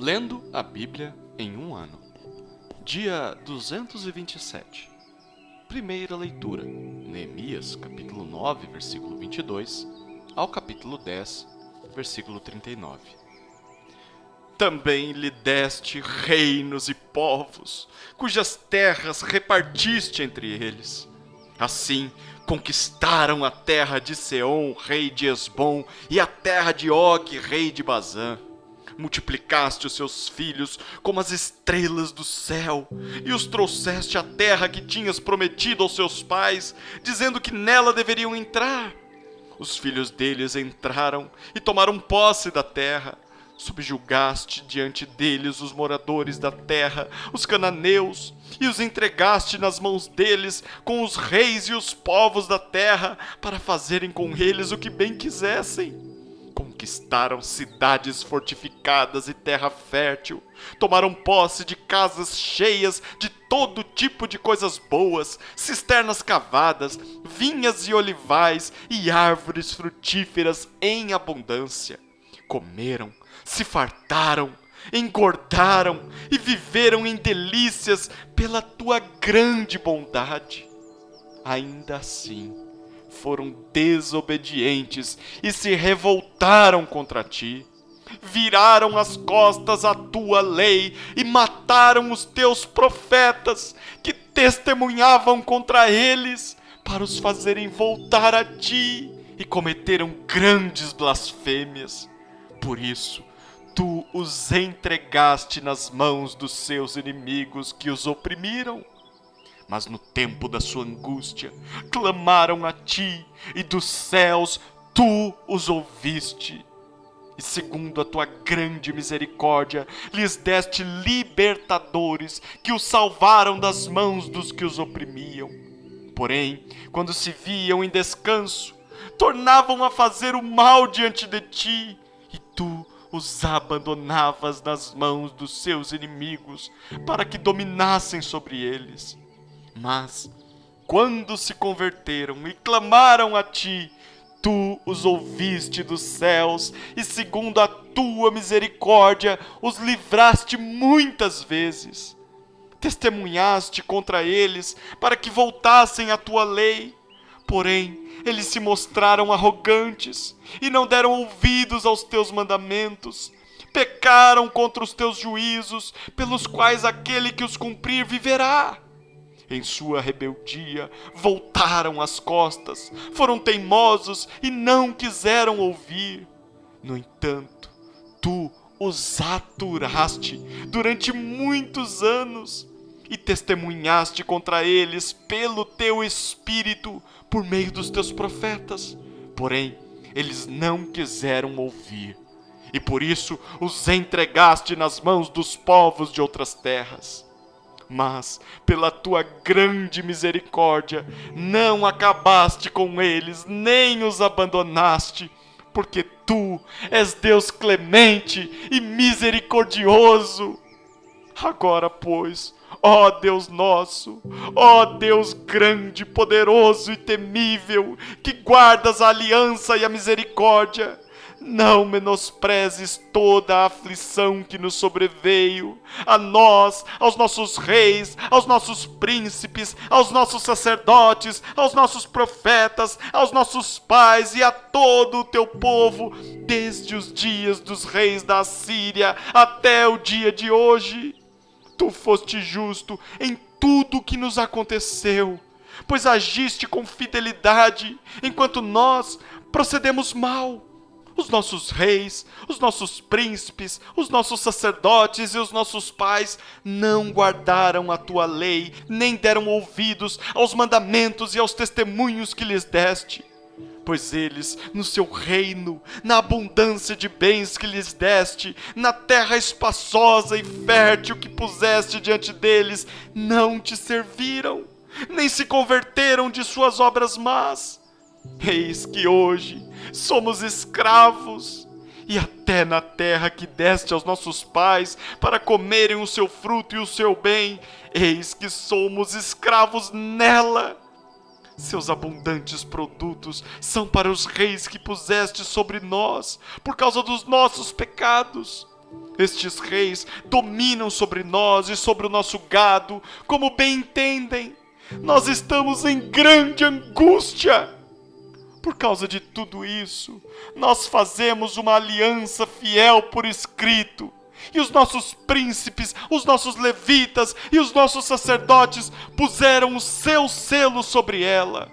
Lendo a Bíblia em um ano. Dia 227. Primeira leitura. Neemias, capítulo 9, versículo 22, ao capítulo 10, versículo 39. Também lhe deste reinos e povos, cujas terras repartiste entre eles. Assim, conquistaram a terra de Seom, rei de Hesbom, e a terra de Og, rei de Bazã. Multiplicaste os seus filhos como as estrelas do céu, e os trouxeste à terra que tinhas prometido aos seus pais, dizendo que nela deveriam entrar. Os filhos deles entraram e tomaram posse da terra. Subjugaste diante deles os moradores da terra, os cananeus, e os entregaste nas mãos deles com os reis e os povos da terra, para fazerem com eles o que bem quisessem. Conquistaram cidades fortificadas e terra fértil, tomaram posse de casas cheias de todo tipo de coisas boas, cisternas cavadas, vinhas e olivais e árvores frutíferas em abundância. Comeram, se fartaram, engordaram e viveram em delícias pela tua grande bondade. Ainda assim, foram desobedientes e se revoltaram contra ti. Viraram as costas à tua lei e mataram os teus profetas, que testemunhavam contra eles, para os fazerem voltar a ti, e cometeram grandes blasfêmias. Por isso, tu os entregaste nas mãos dos seus inimigos que os oprimiram. Mas no tempo da sua angústia, clamaram a ti, e dos céus tu os ouviste. E segundo a tua grande misericórdia, lhes deste libertadores, que os salvaram das mãos dos que os oprimiam. Porém, quando se viam em descanso, tornavam a fazer o mal diante de ti, e tu os abandonavas nas mãos dos seus inimigos, para que dominassem sobre eles. Mas, quando se converteram e clamaram a ti, tu os ouviste dos céus, e segundo a tua misericórdia, os livraste muitas vezes. Testemunhaste contra eles, para que voltassem à tua lei. Porém, eles se mostraram arrogantes, e não deram ouvidos aos teus mandamentos. Pecaram contra os teus juízos, pelos quais aquele que os cumprir viverá. Em sua rebeldia, voltaram as costas, foram teimosos e não quiseram ouvir. No entanto, tu os aturaste durante muitos anos e testemunhaste contra eles pelo teu espírito, por meio dos teus profetas. Porém, eles não quiseram ouvir, e por isso os entregaste nas mãos dos povos de outras terras. Mas, pela tua grande misericórdia, não acabaste com eles, nem os abandonaste, porque tu és Deus clemente e misericordioso. Agora, pois, ó Deus nosso, ó Deus grande, poderoso e temível, que guardas a aliança e a misericórdia, não menosprezes toda a aflição que nos sobreveio, a nós, aos nossos reis, aos nossos príncipes, aos nossos sacerdotes, aos nossos profetas, aos nossos pais e a todo o teu povo, desde os dias dos reis da Assíria até o dia de hoje. Tu foste justo em tudo o que nos aconteceu, pois agiste com fidelidade, enquanto nós procedemos mal. Os nossos reis, os nossos príncipes, os nossos sacerdotes e os nossos pais não guardaram a tua lei, nem deram ouvidos aos mandamentos e aos testemunhos que lhes deste. Pois eles, no seu reino, na abundância de bens que lhes deste, na terra espaçosa e fértil que puseste diante deles, não te serviram, nem se converteram de suas obras más. Eis que hoje somos escravos, e até na terra que deste aos nossos pais para comerem o seu fruto e o seu bem, eis que somos escravos nela. Seus abundantes produtos são para os reis que puseste sobre nós, por causa dos nossos pecados. Estes reis dominam sobre nós e sobre o nosso gado, como bem entendem. Nós estamos em grande angústia. Por causa de tudo isso, nós fazemos uma aliança fiel por escrito. E os nossos príncipes, os nossos levitas e os nossos sacerdotes puseram o seu selo sobre ela.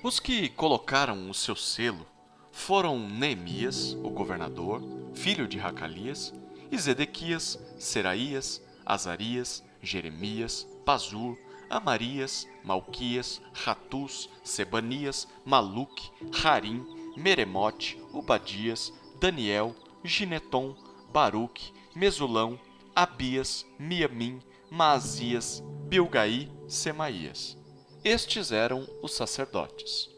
Os que colocaram o seu selo foram Neemias, o governador, filho de Racalias, e Zedequias, Seraías, Azarias, Jeremias, Pazur, Amarias, Malquias, Ratus, Sebanias, Maluque, Harim, Meremote, Obadias, Daniel, Gineton, Baruque, Mesulão, Abias, Miamim, Maasias, Bilgai, Semaías. Estes eram os sacerdotes.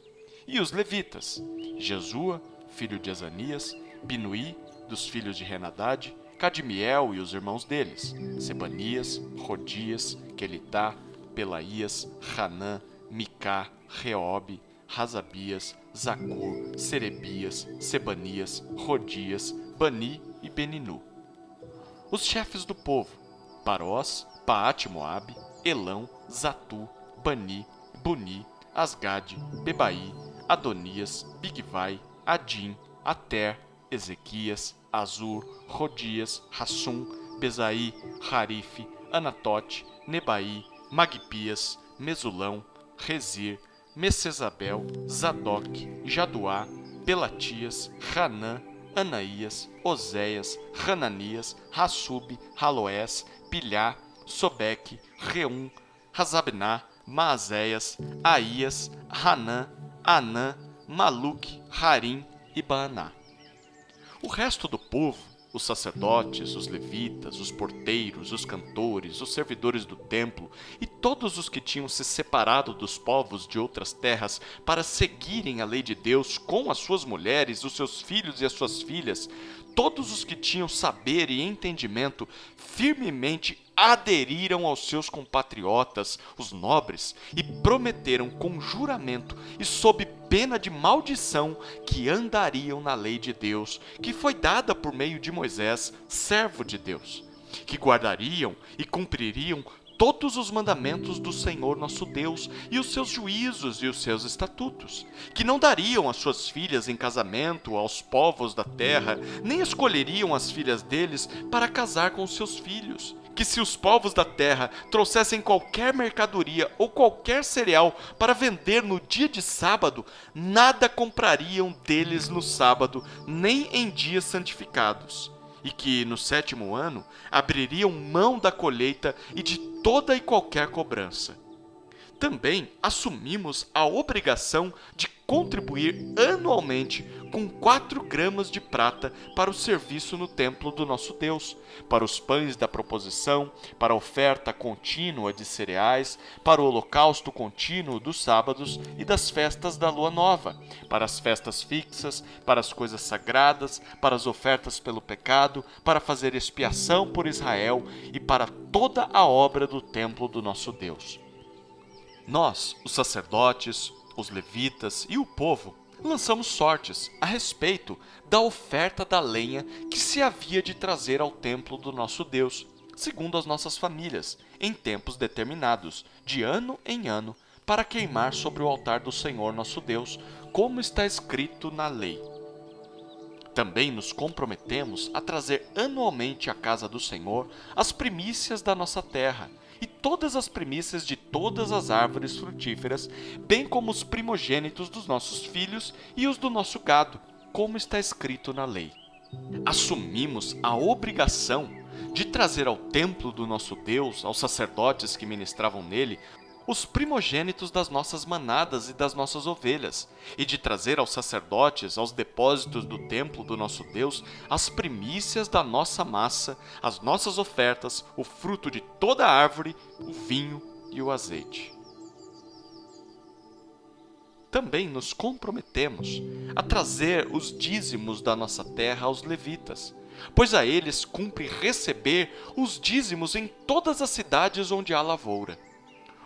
E os levitas: Jesua, filho de Azanias, Binuí, dos filhos de Henadade, Cadmiel e os irmãos deles, Sebanias, Rodias, Quelitá, Pelaías, Hanã, Micá, Reobe, Razabias, Zacur, Serebias, Sebanias, Rodias, Bani e Beninu. Os chefes do povo: Parós, Paate-Moabe, Elão, Zatu, Bani, Buni, Asgade, Bebai, Adonias, Bigvai, Adim, Ater, Ezequias, Azur, Rodias, Hassum, Bezaí, Harife, Anatote, Nebai, Magpias, Mesulão, Rezir, Messesabel, Zadok, Jaduá, Pelatias, Hanã, Anaías, Oséias, Hananias, Hassub, Haloés, Pilhá, Sobeque, Reum, Razabná, Maazéias, Aías, Hanã, Anã, Maluque, Harim e Baaná. O resto do povo, os sacerdotes, os levitas, os porteiros, os cantores, os servidores do templo e todos os que tinham se separado dos povos de outras terras para seguirem a lei de Deus com as suas mulheres, os seus filhos e as suas filhas, todos os que tinham saber e entendimento firmemente aderiram aos seus compatriotas, os nobres, e prometeram com juramento e sob pena de maldição que andariam na lei de Deus, que foi dada por meio de Moisés, servo de Deus, que guardariam e cumpririam todos os mandamentos do Senhor nosso Deus, e os seus juízos e os seus estatutos, que não dariam as suas filhas em casamento aos povos da terra, nem escolheriam as filhas deles para casar com os seus filhos, que se os povos da terra trouxessem qualquer mercadoria ou qualquer cereal para vender no dia de sábado, nada comprariam deles no sábado, nem em dias santificados, e que no 7º ano abririam mão da colheita e de toda e qualquer cobrança. Também assumimos a obrigação de contribuir anualmente com 4 gramas de prata para o serviço no templo do nosso Deus, para os pães da proposição, para a oferta contínua de cereais, para o holocausto contínuo dos sábados e das festas da lua nova, para as festas fixas, para as coisas sagradas, para as ofertas pelo pecado, para fazer expiação por Israel e para toda a obra do templo do nosso Deus. Nós, os sacerdotes, os levitas e o povo, lançamos sortes a respeito da oferta da lenha que se havia de trazer ao templo do nosso Deus, segundo as nossas famílias, em tempos determinados, de ano em ano, para queimar sobre o altar do Senhor nosso Deus, como está escrito na lei. Também nos comprometemos a trazer anualmente à casa do Senhor as primícias da nossa terra, e todas as primícias de todas as árvores frutíferas, bem como os primogênitos dos nossos filhos e os do nosso gado, como está escrito na lei. Assumimos a obrigação de trazer ao templo do nosso Deus, aos sacerdotes que ministravam nele, os primogênitos das nossas manadas e das nossas ovelhas, e de trazer aos sacerdotes, aos depósitos do templo do nosso Deus, as primícias da nossa massa, as nossas ofertas, o fruto de toda a árvore, o vinho e o azeite. Também nos comprometemos a trazer os dízimos da nossa terra aos levitas, pois a eles cumpre receber os dízimos em todas as cidades onde há lavoura.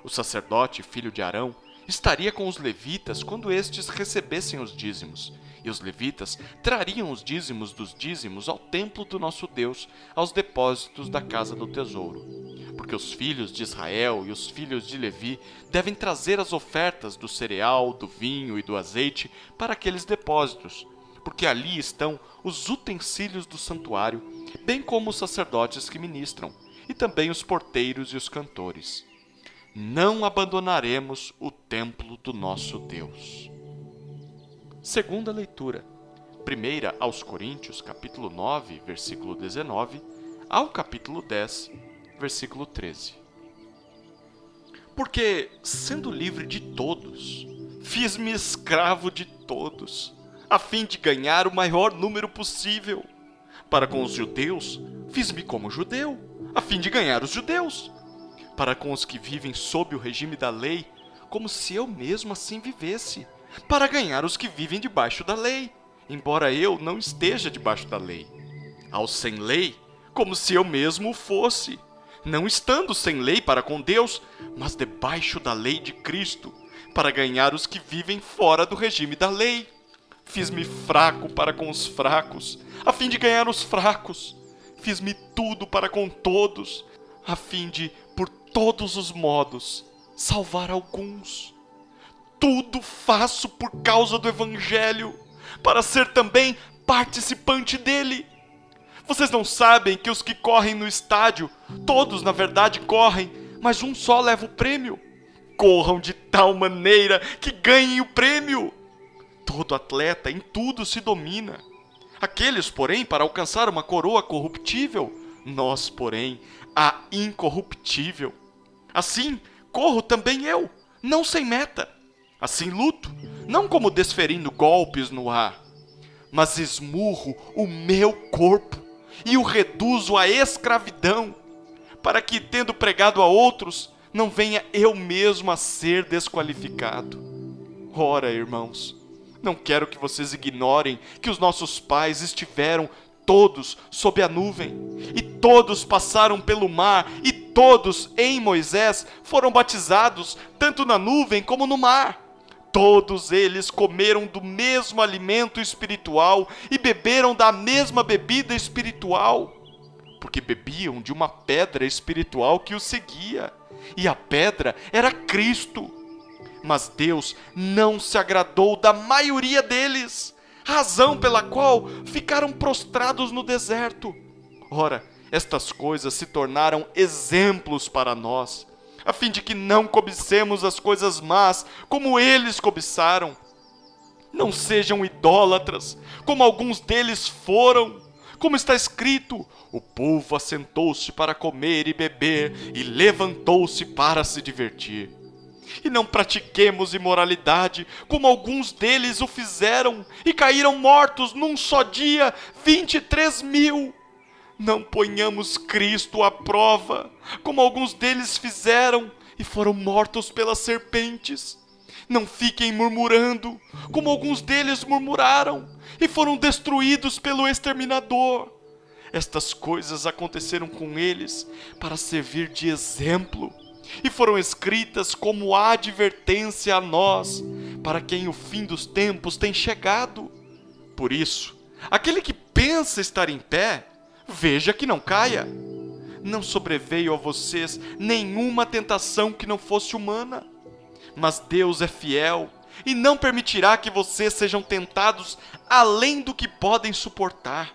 O sacerdote, filho de Arão, estaria com os levitas quando estes recebessem os dízimos, E os levitas trariam os dízimos dos dízimos ao templo do nosso Deus, aos depósitos da casa do tesouro. Porque os filhos de Israel e os filhos de Levi devem trazer as ofertas do cereal, do vinho e do azeite para aqueles depósitos, porque ali estão os utensílios do santuário, bem como os sacerdotes que ministram, e também os porteiros e os cantores. Não abandonaremos o templo do nosso Deus. Segunda leitura. Primeira aos Coríntios, capítulo 9, versículo 19, ao capítulo 10, versículo 13. Porque, sendo livre de todos, fiz-me escravo de todos, a fim de ganhar o maior número possível. Para com os judeus, fiz-me como judeu, a fim de ganhar os judeus. Para com os que vivem sob o regime da lei, como se eu mesmo assim vivesse, para ganhar os que vivem debaixo da lei, embora eu não esteja debaixo da lei. Aos sem lei, como se eu mesmo o fosse, não estando sem lei para com Deus, mas debaixo da lei de Cristo, para ganhar os que vivem fora do regime da lei. Fiz-me fraco para com os fracos, a fim de ganhar os fracos. Fiz-me tudo para com todos, a fim de, por todos os modos, salvar alguns. Tudo faço por causa do Evangelho, para ser também participante dele. Vocês não sabem que os que correm no estádio, todos na verdade correm, mas um só leva o prêmio? Corram de tal maneira que ganhem o prêmio. Todo atleta em tudo se domina. Aqueles, porém, para alcançar uma coroa corruptível, nós, porém, a incorruptível. Assim, corro também eu, não sem meta. Assim luto, não como desferindo golpes no ar, mas esmurro o meu corpo e o reduzo à escravidão, para que, tendo pregado a outros, não venha eu mesmo a ser desqualificado. Ora, irmãos, não quero que vocês ignorem que os nossos pais estiveram todos sob a nuvem, e todos passaram pelo mar, e todos em Moisés foram batizados, tanto na nuvem como no mar. Todos eles comeram do mesmo alimento espiritual e beberam da mesma bebida espiritual, porque bebiam de uma pedra espiritual que os seguia, e a pedra era Cristo. Mas Deus não se agradou da maioria deles, razão pela qual ficaram prostrados no deserto. Ora, estas coisas se tornaram exemplos para nós, a fim de que não cobicemos as coisas más, como eles cobiçaram. Não sejam idólatras, como alguns deles foram. Como está escrito, o povo assentou-se para comer e beber, e levantou-se para se divertir. E não pratiquemos imoralidade, como alguns deles o fizeram, e caíram mortos num só dia 23.000. Não ponhamos Cristo à prova, como alguns deles fizeram e foram mortos pelas serpentes. Não fiquem murmurando, como alguns deles murmuraram e foram destruídos pelo exterminador. Estas coisas aconteceram com eles para servir de exemplo e foram escritas como advertência a nós, para quem o fim dos tempos tem chegado. Por isso, aquele que pensa estar em pé, veja que não caia. Não sobreveio a vocês nenhuma tentação que não fosse humana. Mas Deus é fiel e não permitirá que vocês sejam tentados além do que podem suportar.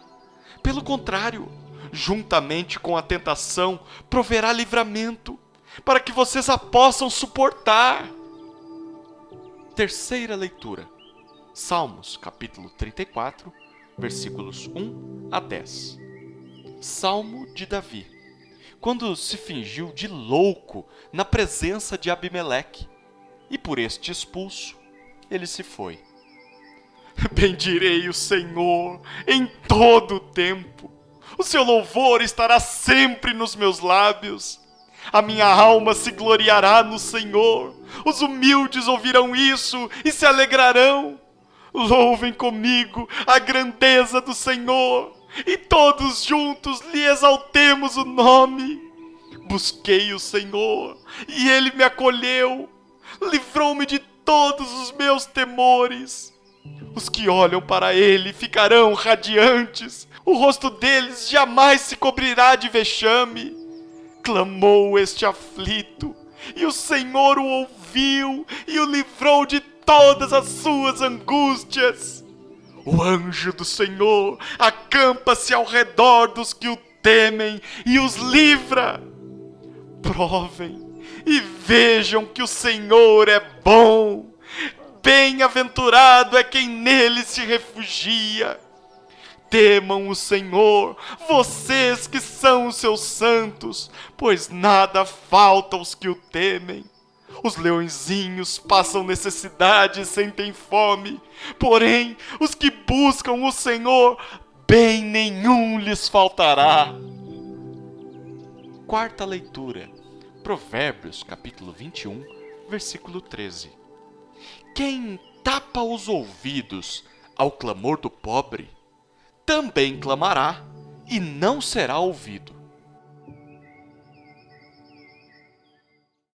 Pelo contrário, juntamente com a tentação, proverá livramento, para que vocês a possam suportar. Terceira leitura. Salmos, capítulo 34, versículos 1 a 10. Salmo de Davi, quando se fingiu de louco na presença de Abimeleque, e por este expulso, ele se foi. Bendirei o Senhor em todo o tempo. O seu louvor estará sempre nos meus lábios. A minha alma se gloriará no Senhor. Os humildes ouvirão isso e se alegrarão. Louvem comigo a grandeza do Senhor, e todos juntos lhe exaltemos o nome. Busquei o Senhor, e Ele me acolheu, livrou-me de todos os meus temores. Os que olham para ele ficarão radiantes, o rosto deles jamais se cobrirá de vexame. Clamou este aflito, e o Senhor o ouviu e o livrou de todas as suas angústias. O anjo do Senhor acampa-se ao redor dos que o temem e os livra. Provem e vejam que o Senhor é bom. Bem-aventurado é quem nele se refugia. Temam o Senhor, vocês que são os seus santos, pois nada falta aos que o temem. Os leõezinhos passam necessidade e sentem fome, porém os que buscam o Senhor, bem nenhum lhes faltará. Quarta leitura, Provérbios capítulo 21, versículo 13. Quem tapa os ouvidos ao clamor do pobre, também clamará e não será ouvido.